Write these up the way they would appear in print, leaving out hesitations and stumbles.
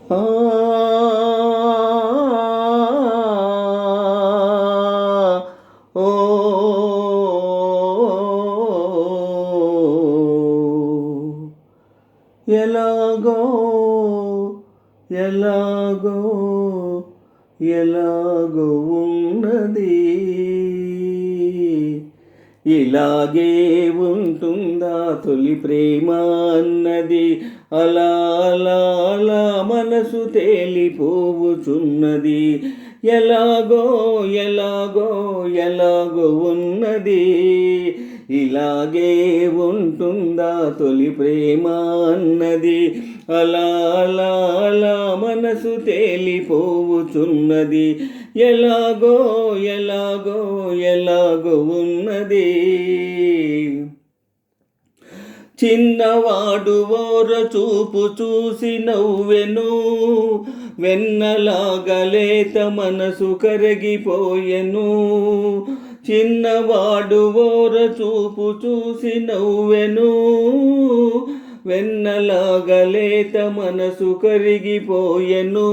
ఆ ఓ ఎలాగో ఎలాగో ఎలాగో ఉన్నది, ఇలాగే ఉంటుందా తొలి ప్రేమ అన్నది. అలా అలా అలా మనసు తేలిపోవుచున్నది. ఎలాగో ఎలాగో ఎలాగో ఉన్నది, ఇలాగే ఉంటుందా తొలి ప్రేమ అన్నది. అలా అలా అలా మనసు తేలిపోవుచున్నది. ఎలాగో ఎలాగో ఎలాగో ఉన్నది. చిన్నవాడు ఓర చూపు చూసి నవ్వెను, వెన్నలాగలేత మనసు కరిగిపోయెను. చిన్నవాడు ఓర చూపు చూసి నవ్వెను, వెన్నలాగలేత మనసు కరిగిపోయెను.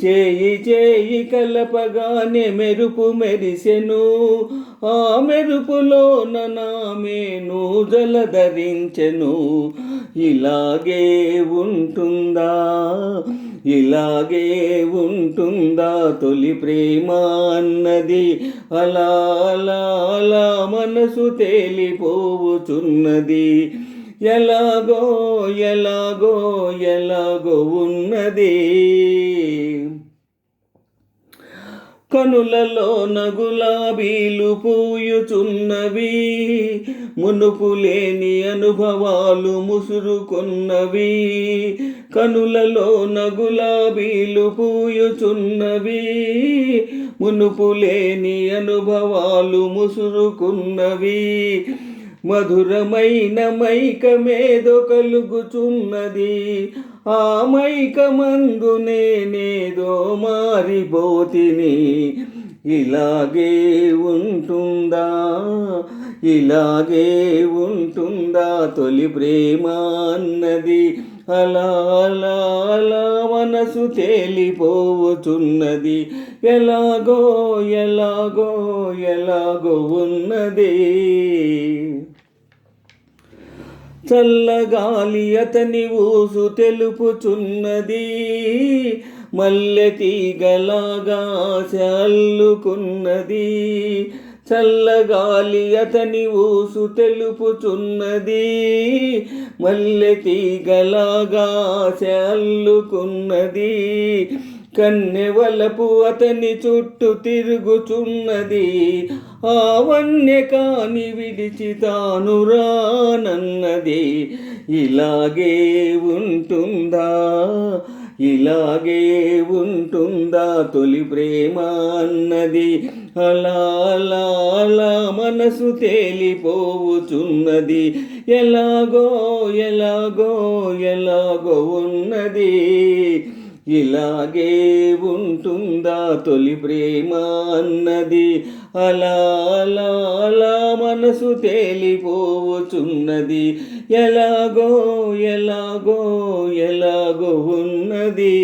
చేయి చేయి కలపగానే మెరుపు మెరిసెను, ఆ మెరుపులోన నామేను జలధరించెను. ఇలాగే ఉంటుందా, ఇలాగే ఉంటుందా తొలి ప్రేమ అన్నది. అలా అలా అలా మనసు తేలిపోవుచున్నది. ఎలాగో ఎలాగో ఎలాగో ఉన్నది. కనులలోన గులాబీలు పూయుచున్నవి, మునుపు లేని అనుభవాలు ముసురుకొన్నవి. కనులలోన గులాబీలు పూయుచున్నవి, మునుపు లేని అనుభవాలు ముసురుకున్నవి. మధురమైన మైకమేదో కలుగుచున్నది, ఆ మైకమందు నేనేదో మారిపోతిని. ఇలాగే ఉంటుందా, ఇలాగే ఉంటుందా తొలి ప్రేమ అన్నది. అలా అలా అలా మనసు తేలిపోవుచున్నది. ఎలాగో ఎలాగో ఎలాగో ఉన్నది. చల్లగాలి అతని ఊసు తెలుపుచున్నది, మల్లె తీగలాగా ఆశ అల్లుకున్నది. చల్లగాలి అతని ఊసు తెలుపుచున్నది, మల్లె తీగలాగా ఆశ అల్లుకున్నది. కన్నెవలపు అతని చుట్టూ తిరుగుచున్నది, ఆ వన్య కాని విడిచి తాను రానన్నది. ఇలాగే ఉంటుందా, ఇలాగే ఉంటుందా తొలి ప్రేమ అన్నది. అలా అలా అలా మనసు తేలిపోవుచున్నది. ఎలాగో ఎలాగో ఎలాగో ఉన్నది. ఇలాగే ఉంటుందా తొలి ప్రేమ అన్నది. అలా అలా అలా మనసు తేలిపోవుచున్నది. ఎలాగో ఎలాగో ఎలాగో ఉన్నది.